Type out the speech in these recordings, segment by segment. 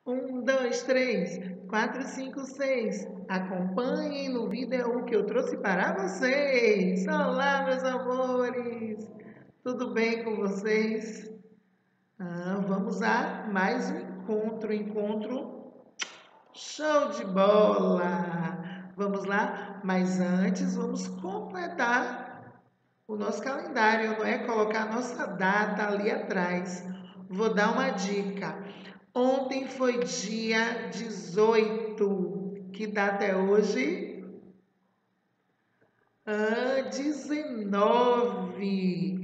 Um, dois, três, quatro, cinco, seis. Acompanhem no vídeo que eu trouxe para vocês. Olá, meus amores. Tudo bem com vocês? Vamos a mais um encontro show de bola. Vamos lá? Mas antes, vamos completar o nosso calendário, não é? Colocar a nossa data ali atrás. Vou dar uma dica. Ontem foi dia 18. Que data é hoje? 19.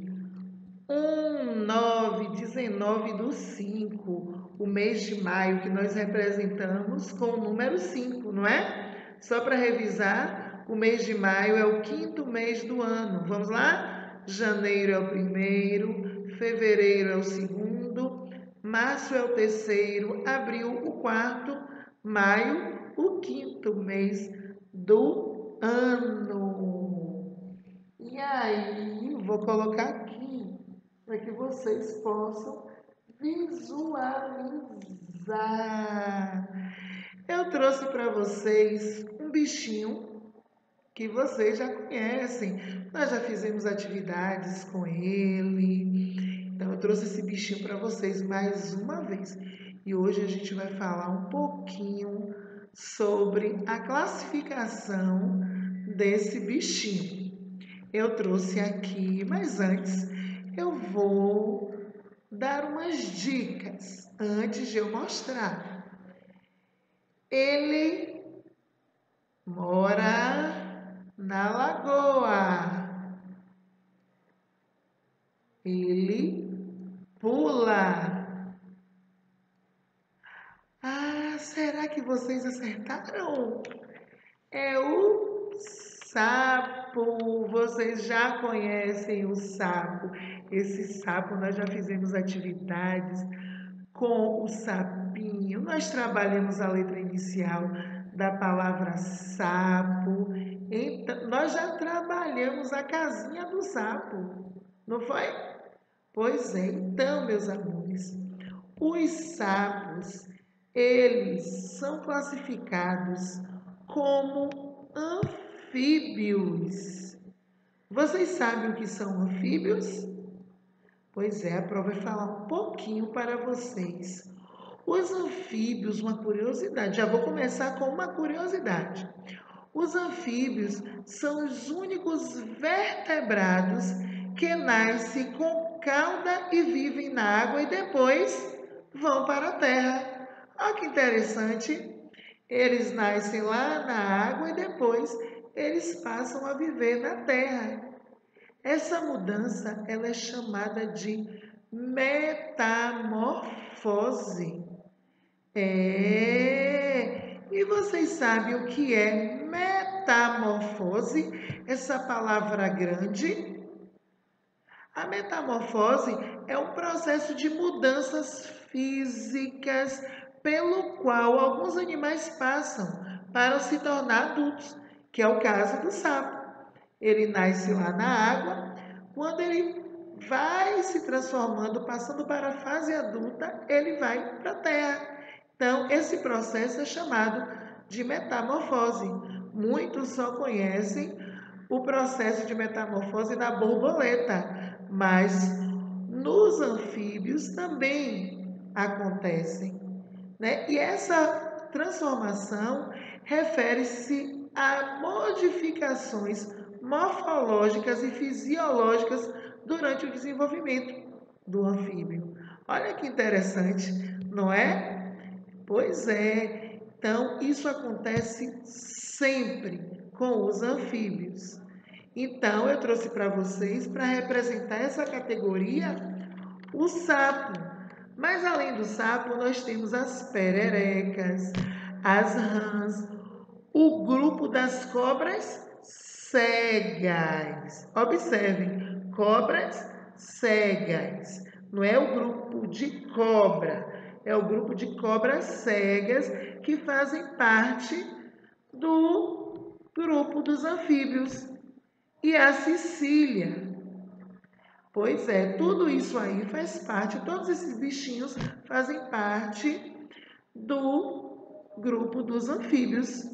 19 do 5. O mês de maio que nós representamos com o número 5, não é? Só para revisar, o mês de maio é o quinto mês do ano. Vamos lá? Janeiro é o primeiro, fevereiro é o segundo, março é o terceiro, abril o quarto, maio o quinto mês do ano. E aí, vou colocar aqui para que vocês possam visualizar. Eu trouxe para vocês um bichinho que vocês já conhecem. Nós já fizemos atividades com ele. Então, eu trouxe esse bichinho para vocês mais uma vez. E hoje a gente vai falar um pouquinho sobre a classificação desse bichinho. Eu trouxe aqui, mas antes eu vou dar umas dicas antes de eu mostrar. Ele mora na lagoa. Ele pula. Será que vocês acertaram? É o sapo. Vocês já conhecem o sapo. Esse sapo nós já fizemos atividades com o sapinho. Nós trabalhamos a letra inicial da palavra sapo. Então, nós já trabalhamos a casinha do sapo, não foi? Pois é, então, meus amores, os sapos, eles são classificados como anfíbios. Vocês sabem o que são anfíbios? Pois é, a prova vai falar um pouquinho para vocês. Os anfíbios, uma curiosidade, já vou começar com uma curiosidade. Os anfíbios são os únicos vertebrados que nascem com cauda e vivem na água e depois vão para a terra. Olha que interessante. Eles nascem lá na água e depois eles passam a viver na terra. Essa mudança ela é chamada de metamorfose. E vocês sabem o que é metamorfose? Essa palavra grande? A metamorfose é um processo de mudanças físicas pelo qual alguns animais passam para se tornar adultos, que é o caso do sapo. Ele nasce lá na água, quando ele vai se transformando, passando para a fase adulta, ele vai para a terra. Então, esse processo é chamado de metamorfose. Muitos só conhecem o processo de metamorfose da borboleta, mas nos anfíbios também acontecem, né? E essa transformação refere-se a modificações morfológicas e fisiológicas durante o desenvolvimento do anfíbio. Olha que interessante, não é? Pois é. Então, isso acontece sempre com os anfíbios. Então, eu trouxe para vocês, para representar essa categoria, o sapo. Mas, além do sapo, nós temos as pererecas, as rãs, o grupo das cobras cegas. Observem, cobras cegas. Não é o grupo de cobra, é o grupo de cobras cegas que fazem parte do grupo dos anfíbios. E a Sicília. Pois é, tudo isso aí faz parte, todos esses bichinhos fazem parte do grupo dos anfíbios.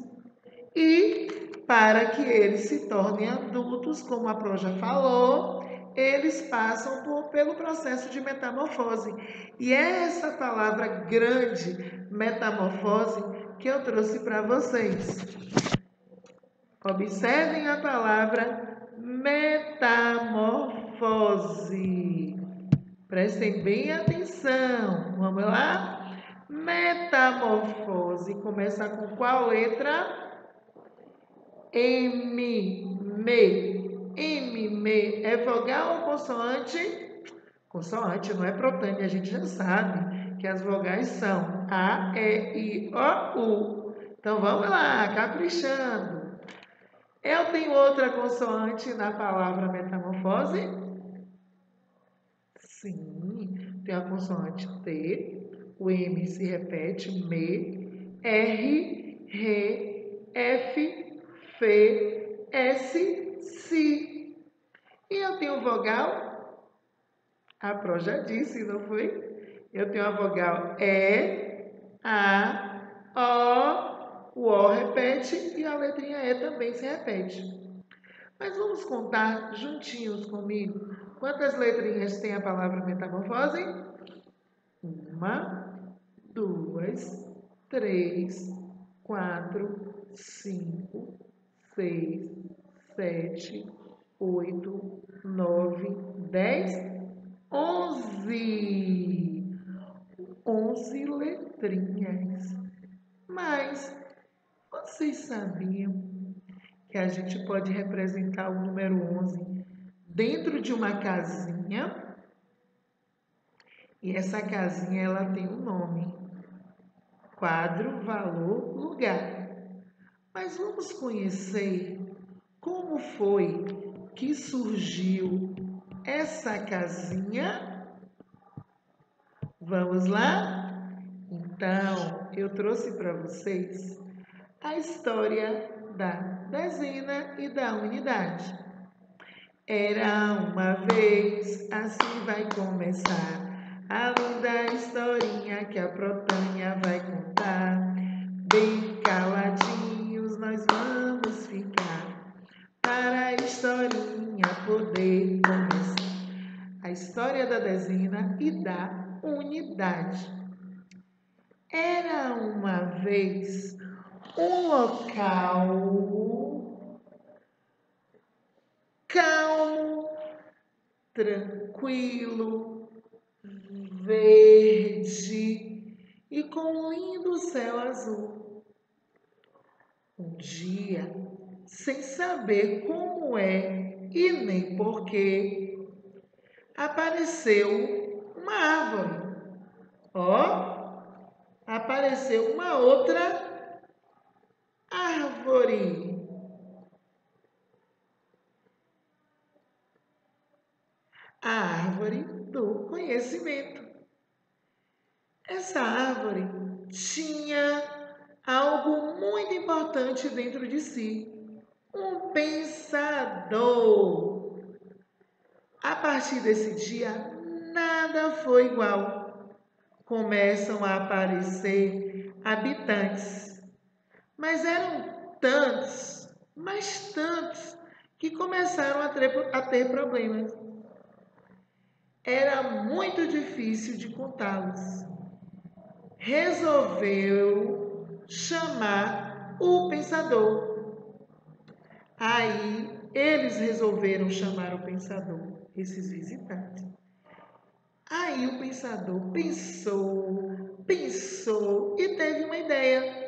E para que eles se tornem adultos, como a Pro já falou, eles passam pelo processo de metamorfose. E é essa palavra grande, metamorfose, que eu trouxe para vocês. Observem a palavra metamorfose. Prestem bem atenção. Vamos lá? Metamorfose. Começa com qual letra? M. M. É vogal ou consoante? Consoante, não é protânia. A gente já sabe que as vogais são A, E, I, O, U. Então, vamos lá, caprichando. Eu tenho outra consoante na palavra metamorfose? Sim, tem a consoante T, o M se repete, me, R, Re, F, F, S, Si. E eu tenho vogal? A Pro já disse, não foi? Eu tenho a vogal E, A, O repete e a letrinha E também se repete. Mas vamos contar juntinhos comigo quantas letrinhas tem a palavra metamorfose? 1, 2, 3, 4, 5, 6, 7, 8, 9, 10, 11. 11 letrinhas. Mas vocês sabiam que a gente pode representar o número 11 dentro de uma casinha? E essa casinha ela tem um nome: quadro, valor, lugar. Mas vamos conhecer como foi que surgiu essa casinha? Vamos lá? Então, eu trouxe para vocês a história da dezena e da unidade. Era uma vez, assim vai começar a linda historinha que a Protânia vai contar. Bem caladinhos nós vamos ficar para a historinha poder começar. A história da dezena e da unidade. Era uma vez um local calmo, tranquilo, verde e com um lindo céu azul. Um dia, sem saber como é e nem porquê, apareceu uma árvore. Apareceu uma outra árvore. A árvore do conhecimento. Essa árvore tinha algo muito importante dentro de si. Um pensador. A partir desse dia, nada foi igual. Começam a aparecer habitantes. Mas eram tantos, mas tantos, que começaram a ter problemas. Era muito difícil de contá-los. Resolveu chamar o pensador. Aí eles resolveram chamar o pensador, esses visitantes. Aí o pensador pensou e teve uma ideia.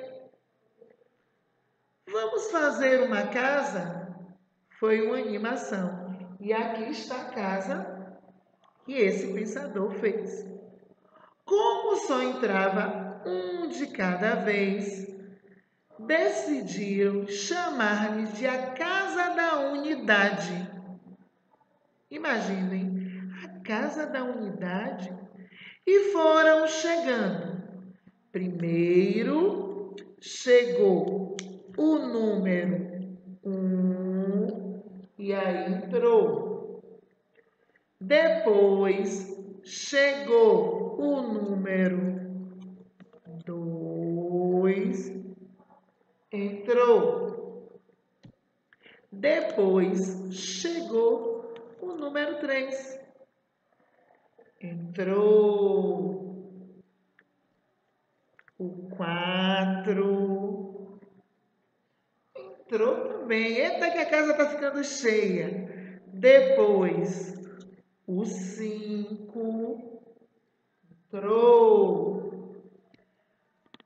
Vamos fazer uma casa? Foi uma animação. E aqui está a casa que esse pensador fez. Como só entrava um de cada vez, decidiram chamar-lhe de a Casa da Unidade. Imaginem, a Casa da Unidade. E foram chegando. Primeiro chegou o número 1 e aí entrou. Depois chegou o número 2 entrou. Depois chegou o número 3. Entrou. O 4. Entrou também. Eita, que a casa está ficando cheia. Depois, o 5. Entrou.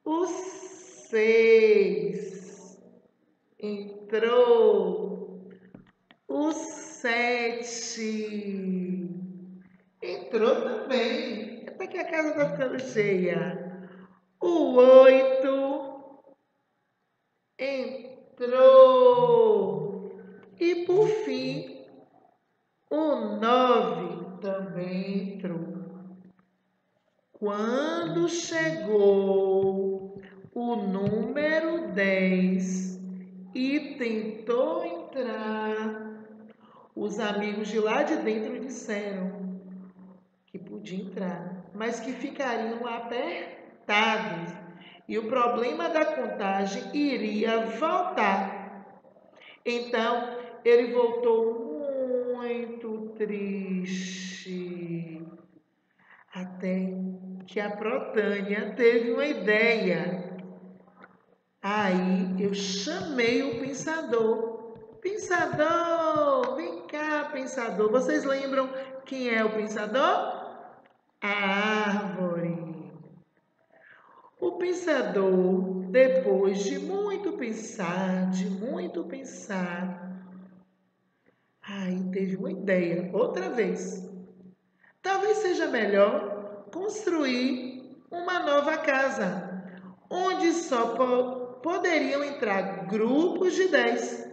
O 6. Entrou. O 7. Entrou também. Até que a casa está ficando cheia. O 8 entrou. E por fim, o 9 também entrou. Quando chegou o número 10 e tentou entrar, os amigos de lá de dentro disseram que podia entrar, mas que ficariam apertados e o problema da contagem iria voltar. Então, ele voltou muito triste, até que a Protânia teve uma ideia. Aí eu chamei o pensador. Pensador, vem cá, pensador. Vocês lembram quem é o pensador? A árvore. O pensador, depois de muito pensar, aí teve uma ideia, outra vez. Talvez seja melhor construir uma nova casa, onde só poderiam entrar grupos de 10.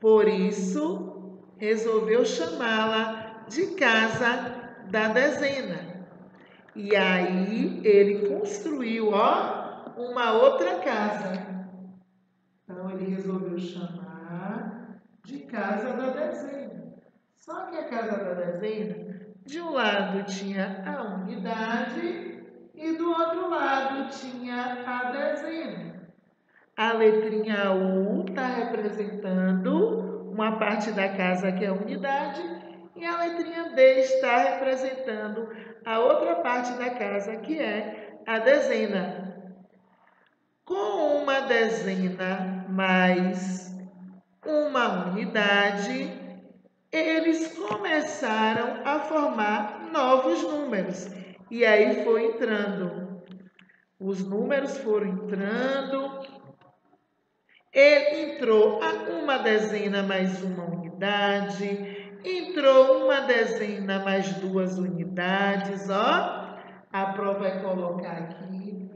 Por isso, resolveu chamá-la de Casa da Dezena. E aí, ele construiu, uma outra casa. Então, ele resolveu chamar de Casa da Dezena. Só que a Casa da Dezena, de um lado tinha a unidade e do outro lado tinha a dezena. A letrinha U está representando uma parte da casa que é a unidade e a letrinha D está representando a outra parte da casa que é a dezena. Com uma dezena mais uma unidade, eles começaram a formar novos números. E aí foi entrando. Os números foram entrando. Ele entrou uma dezena mais uma unidade. Entrou uma dezena mais 2 unidades. A prova vai colocar aqui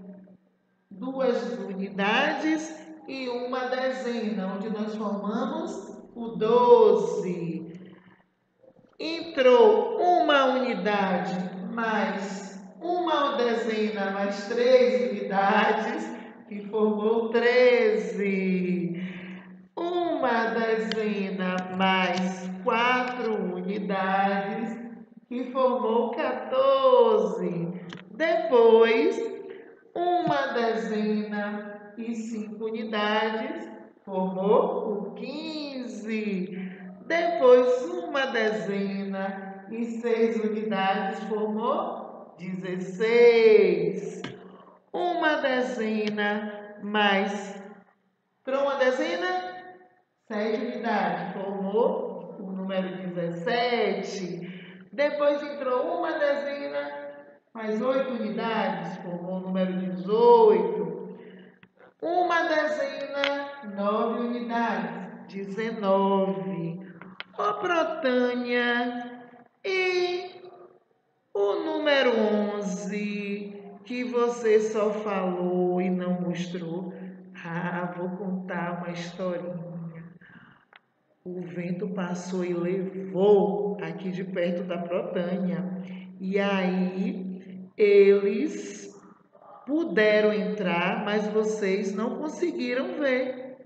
2 unidades e uma dezena, onde nós formamos o 12. Entrou uma unidade mais uma dezena mais 3 unidades, que formou 13. Uma dezena mais 4 unidades, que formou 14. Depois, uma dezena e 5 unidades, formou o 15. Depois, uma dezena e 6 unidades, formou 16. Uma dezena mais, para uma dezena, 7 unidades, formou o número 17. Depois entrou uma dezena mais 8 unidades, formou o número 18. Uma dezena, 9 unidades, 19. Protânia, e o número 11, que você só falou e não mostrou? Vou contar uma historinha. O vento passou e levou aqui de perto da Protânia. E aí, eles puderam entrar, mas vocês não conseguiram ver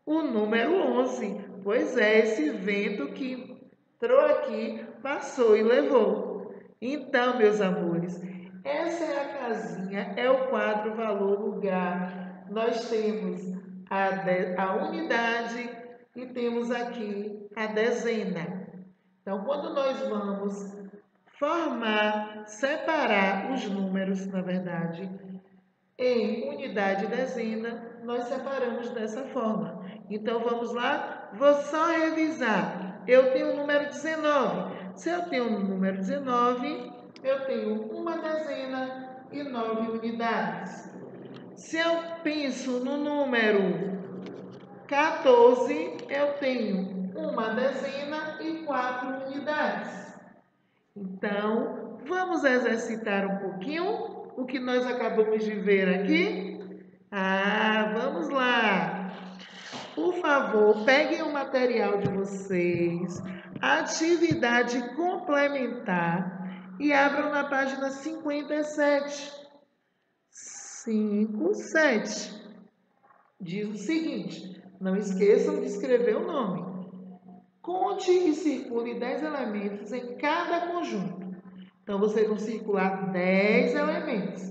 o número 11. Pois é, esse vento que entrou aqui, passou e levou. Então, meus amores, essa é a casinha, é o quadro valor lugar. Nós temos a unidade e temos aqui a dezena. Então, quando nós vamos separar os números, na verdade, em unidade e dezena, nós separamos dessa forma. Então, vamos lá? Vou só revisar. Eu tenho o número 19. Se eu tenho o número 19, eu tenho uma dezena e 9 unidades. Se eu penso no número 14, eu tenho uma dezena e 4 unidades. Então, vamos exercitar um pouquinho o que nós acabamos de ver aqui? Vamos lá! Por favor, peguem o material de vocês, atividade complementar e abram na página 57. 57. Diz o seguinte: não esqueçam de escrever o nome. Conte e circule 10 elementos em cada conjunto. Então, vocês vão circular 10 elementos.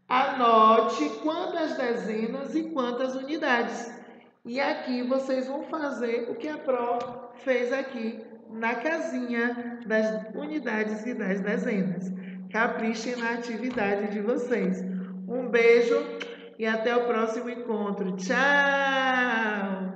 Anote quantas dezenas e quantas unidades. E aqui vocês vão fazer o que a Pro fez aqui na casinha das unidades e das dezenas. Caprichem na atividade de vocês. Um beijo e até o próximo encontro. Tchau!